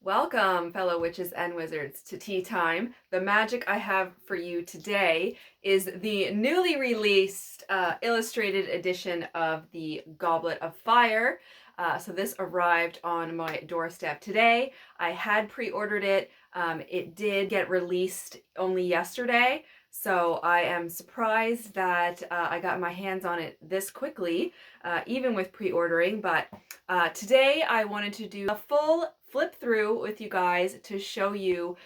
Welcome, fellow witches and wizards, to tea time. The magic I have for you today is the newly released illustrated edition of the Goblet of Fire. So this arrived on my doorstep today. I had pre-ordered it. It did get released only yesterday, so I am surprised that I got my hands on it this quickly, even with pre-ordering. But today I wanted to do a full flip through with you guys to show you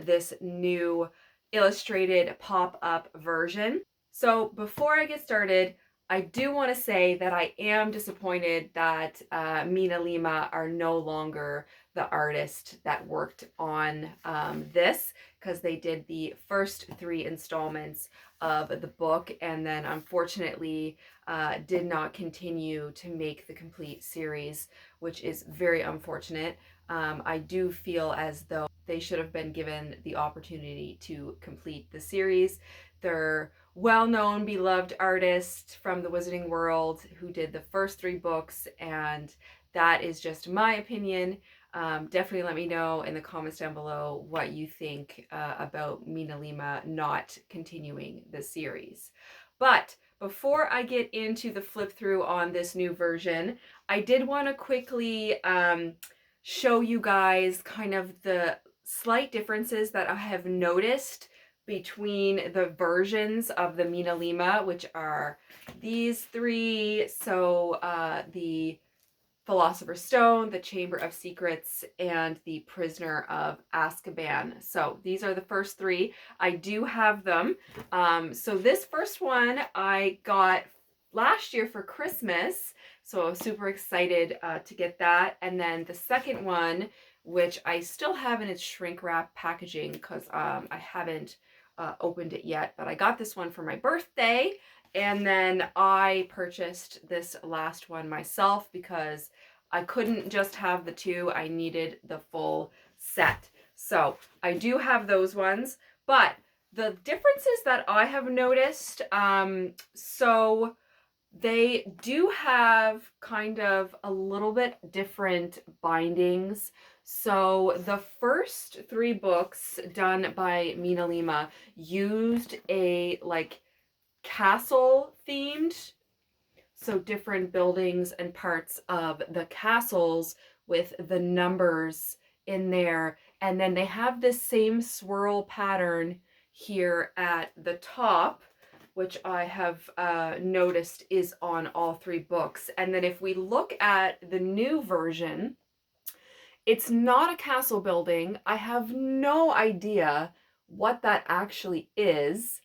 this new illustrated pop-up version. So before I get started, I do want to say that I am disappointed that MinaLima are no longer the artist that worked on this, because they did the first 3 installments of the book and then unfortunately did not continue to make the complete series, which is very unfortunate. I do feel as though they should have been given the opportunity to complete the series. They're well-known, beloved artist from the wizarding world who did the first 3 books, and that is just my opinion. Definitely let me know in the comments down below what you think about MinaLima not continuing the series. But before I get into the flip through on this new version, I did want to quickly show you guys kind of the slight differences that I have noticed between the versions of the MinaLima, which are these 3. So the Philosopher's Stone, the Chamber of Secrets, and the Prisoner of Azkaban. So these are the first 3. I do have them. So this first one I got last year for Christmas, so I was super excited to get that. And then the second one, which I still have in its shrink wrap packaging because I haven't opened it yet, but I got this one for my birthday. And then I purchased this last one myself because I couldn't just have the 2. I needed the full set. So I do have those ones, but the differences that I have noticed, so they do have kind of a little bit different bindings. So the first 3 books done by MinaLima used a castle themed, so different buildings and parts of the castles with the numbers in there, and then they have this same swirl pattern here at the top, which I have noticed is on all 3 books. And then if we look at the new version, it's not a castle building. I have no idea what that actually is.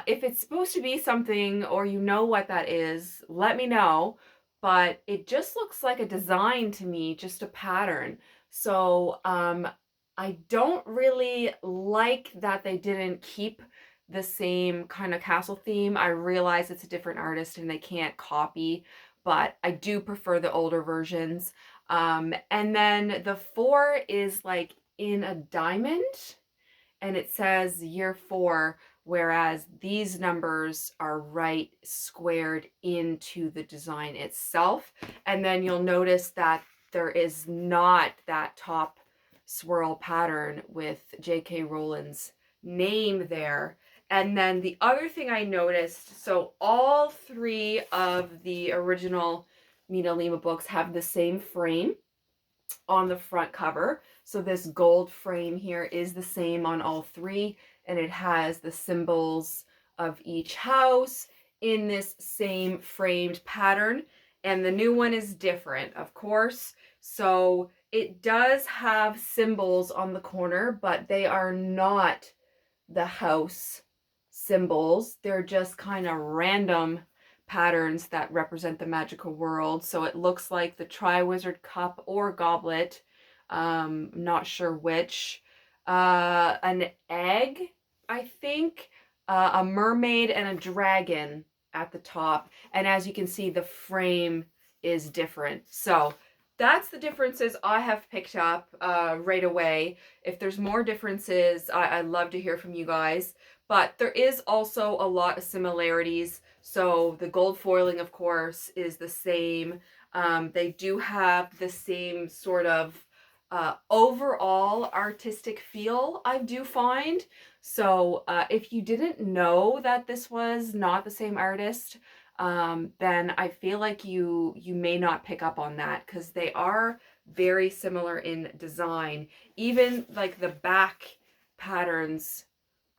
If it's supposed to be something, or you know what that is, let me know. But it just looks like a design to me, just a pattern. So I don't really like that they didn't keep the same kind of castle theme. I realize it's a different artist and they can't copy, but I do prefer the older versions. And then the 4 is like in a diamond, and it says year 4, whereas these numbers are right squared into the design itself. And then you'll notice that there is not that top swirl pattern with J.K. Rowling's name there. And then the other thing I noticed, so all 3 of the original MinaLima books have the same frame on the front cover. So this gold frame here is the same on all 3, and it has the symbols of each house in this same framed pattern. And the new one is different, of course. So it does have symbols on the corner, but they are not the house symbols. They're just kind of random patterns that represent the magical world. So it looks like the Triwizard Cup or Goblet, not sure which, an egg, I think, a mermaid, and a dragon at the top. And as you can see, the frame is different. So that's the differences I have picked up right away. If there's more differences, I'd love to hear from you guys. But there is also a lot of similarities. So the gold foiling, of course, is the same. They do have the same sort of overall artistic feel, I do find. So if you didn't know that this was not the same artist, then I feel like you may not pick up on that, because they are very similar in design. Even like the back patterns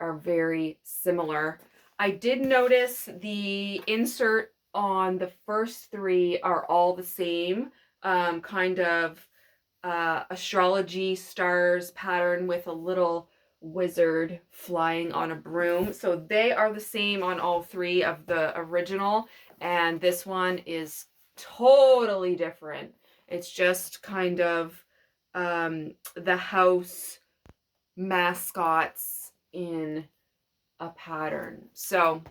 are very similar. I did notice the insert on the first three are all the same, kind of astrology stars pattern with a little wizard flying on a broom. So they are the same on all three of the original, and this one is totally different. It's just kind of the house mascots in a pattern. So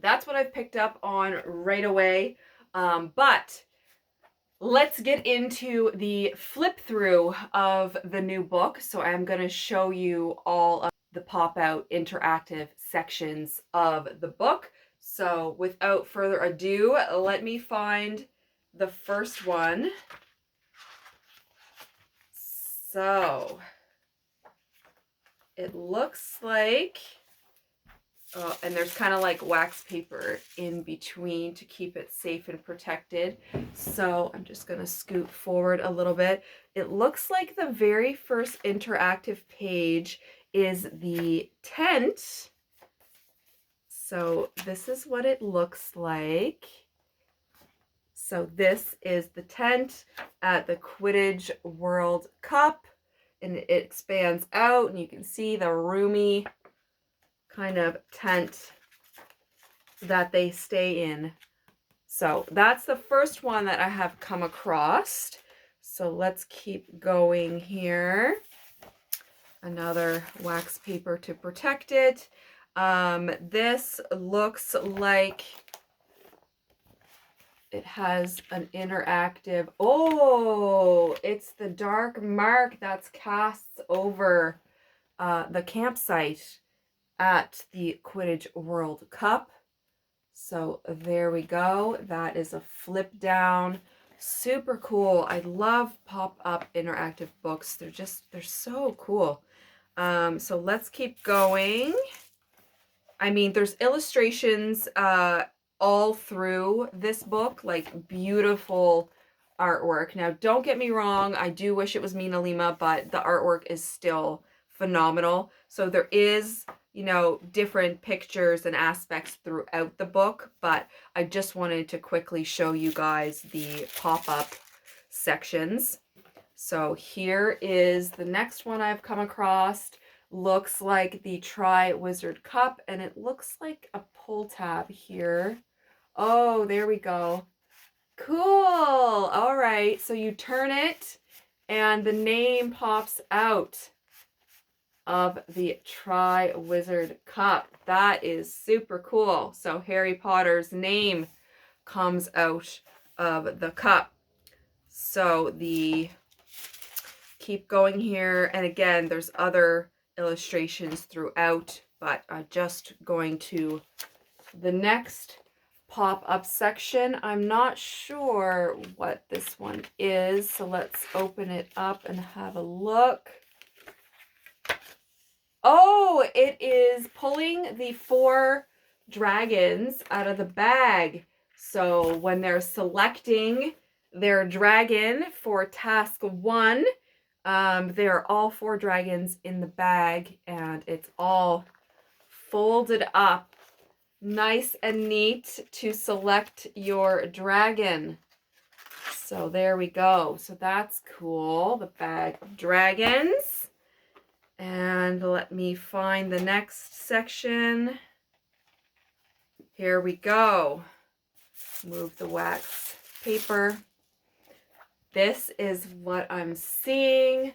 that's what I've picked up on right away. But let's get into the flip through of the new book. So I'm going to show you all of the pop-out interactive sections of the book. So without further ado, let me find the first one. So it looks like, and there's kind of like wax paper in between to keep it safe and protected. So I'm just going to scoot forward a little bit. It looks like the very first interactive page is the tent. So this is what it looks like. So this is the tent at the Quidditch World Cup, and it expands out, and you can see the roomy kind of tent that they stay in. So that's the first one that I have come across. So let's keep going here. Another wax paper to protect it. This looks like it has an interactive, oh, it's the dark mark that's cast over the campsite at the Quidditch World Cup. So there we go. That is a flip down. Super cool. I love pop-up interactive books. They're so cool. So let's keep going. I mean, there's illustrations all through this book, like beautiful artwork. Now, don't get me wrong, I do wish it was MinaLima, but the artwork is still phenomenal. So there is, you know, different pictures and aspects throughout the book, but I just wanted to quickly show you guys the pop-up sections. So here is the next one I've come across. Looks like the Tri-Wizard Cup, and it looks like a pull tab here. Oh, there we go. Cool. All right, so you turn it and the name pops out of the Tri-Wizard Cup. That is super cool. So Harry Potter's name comes out of the cup. So keep going here, and again, there's other illustrations throughout, but I'm just going to the next pop-up section. I'm not sure what this one is, so let's open it up and have a look. Oh, it is pulling the 4 dragons out of the bag. So when they're selecting their dragon for task 1, there are all 4 dragons in the bag, and it's all folded up nice and neat to select your dragon. So there we go. So that's cool. The bag of dragons. And let me find the next section. Here we go. Move the wax paper. This is what I'm seeing.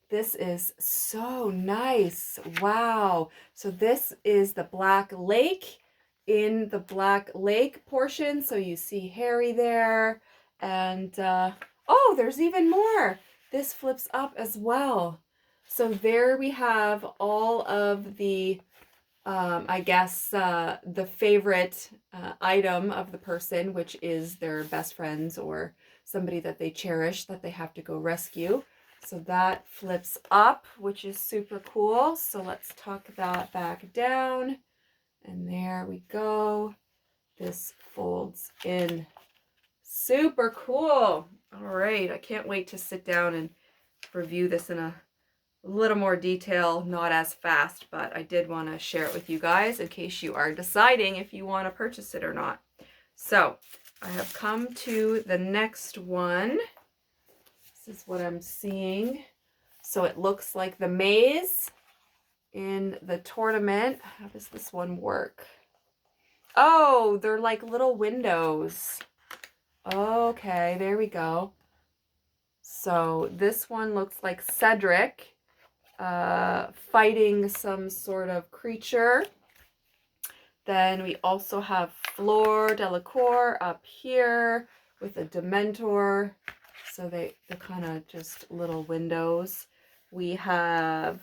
This is so nice. Wow. So this is the Black Lake. In the Black Lake portion, so you see Harry there. And, oh, there's even more. This flips up as well. So there we have all of the, I guess, the favorite item of the person, which is their best friends or somebody that they cherish that they have to go rescue. So that flips up, which is super cool. So let's tuck that back down. And there we go. This folds in. Super cool. All right, I can't wait to sit down and review this in a little more detail, not as fast, but I did want to share it with you guys in case you are deciding if you want to purchase it or not. So I have come to the next one. This is what I'm seeing. So it looks like the maze in the tournament. How does this one work? Oh, they're like little windows. Okay, there we go. So this one looks like Cedric fighting some sort of creature. Then we also have Fleur Delacour up here with a Dementor. So they're kind of just little windows. We have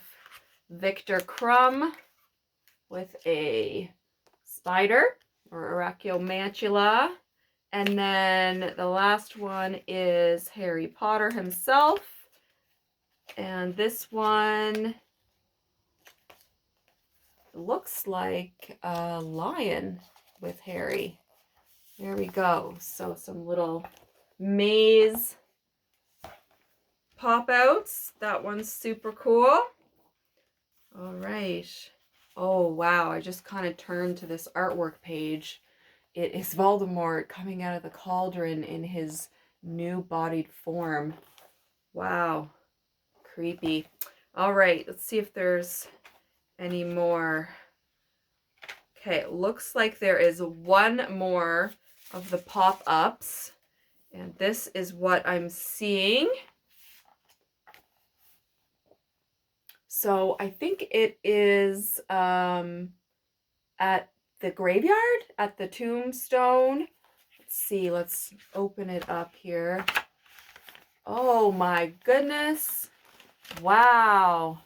Victor Crumb with a spider or Arachnomantula. And then the last one is Harry Potter himself. And this one looks like a lion with Harry. There we go. So some little maze pop outs. That one's super cool. All right. Oh, wow. I just kind of turned to this artwork page. It is Voldemort coming out of the cauldron in his new bodied form. Wow. Creepy. All right. Let's see if there's any more. Okay. It looks like there is one more of the pop-ups. And this is what I'm seeing. So I think it is at the graveyard, at the tombstone. Let's see, let's open it up here. Oh my goodness. Wow.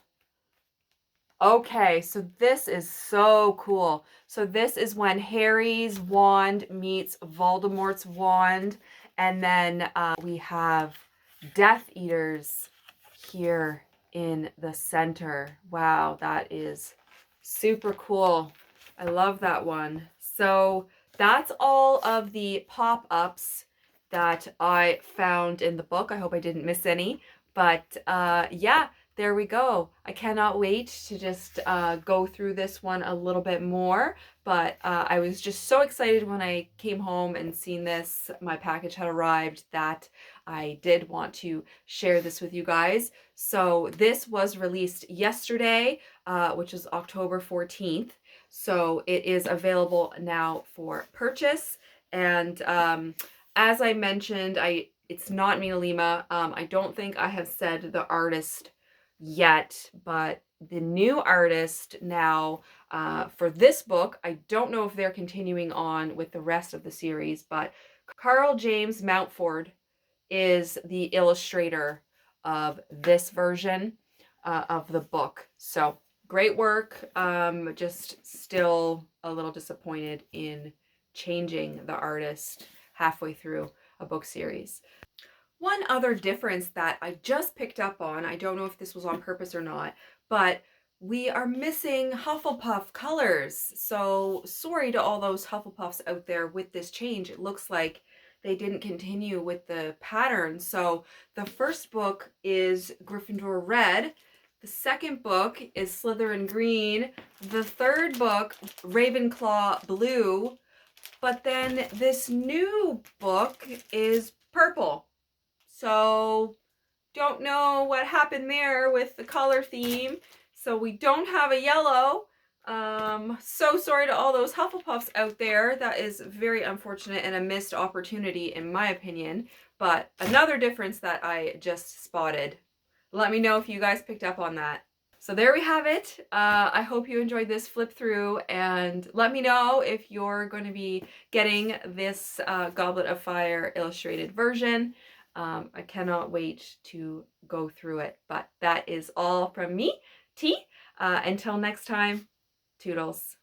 Okay, so this is so cool. So this is when Harry's wand meets Voldemort's wand. And then we have Death Eaters here in the center. Wow, that is super cool. I love that one. So that's all of the pop-ups that I found in the book. I hope I didn't miss any. But yeah, there we go. I cannot wait to just go through this one a little bit more. But I was just so excited when I came home and seen this. My package had arrived that I did want to share this with you guys. So this was released yesterday, which is October 14th. So it is available now for purchase. And as I mentioned, it's not MinaLima. I don't think I have said the artist yet, but the new artist now for this book, I don't know if they're continuing on with the rest of the series, but Karl James Mountford is the illustrator of this version of the book. So great work. Just still a little disappointed in changing the artist halfway through a book series. One other difference that I just picked up on, I don't know if this was on purpose or not, but we are missing Hufflepuff colors. So sorry to all those Hufflepuffs out there with this change. It looks like they didn't continue with the pattern. So the first book is Gryffindor Red. The second book is Slytherin Green. The third book, Ravenclaw Blue. But then this new book is purple. So don't know what happened there with the color theme. So we don't have a yellow. So sorry to all those Hufflepuffs out there. That is very unfortunate and a missed opportunity in my opinion. But another difference that I just spotted. Let me know if you guys picked up on that. So there we have it. I hope you enjoyed this flip through, and let me know if you're going to be getting this Goblet of Fire illustrated version. I cannot wait to go through it, but that is all from me, T. Until next time, toodles.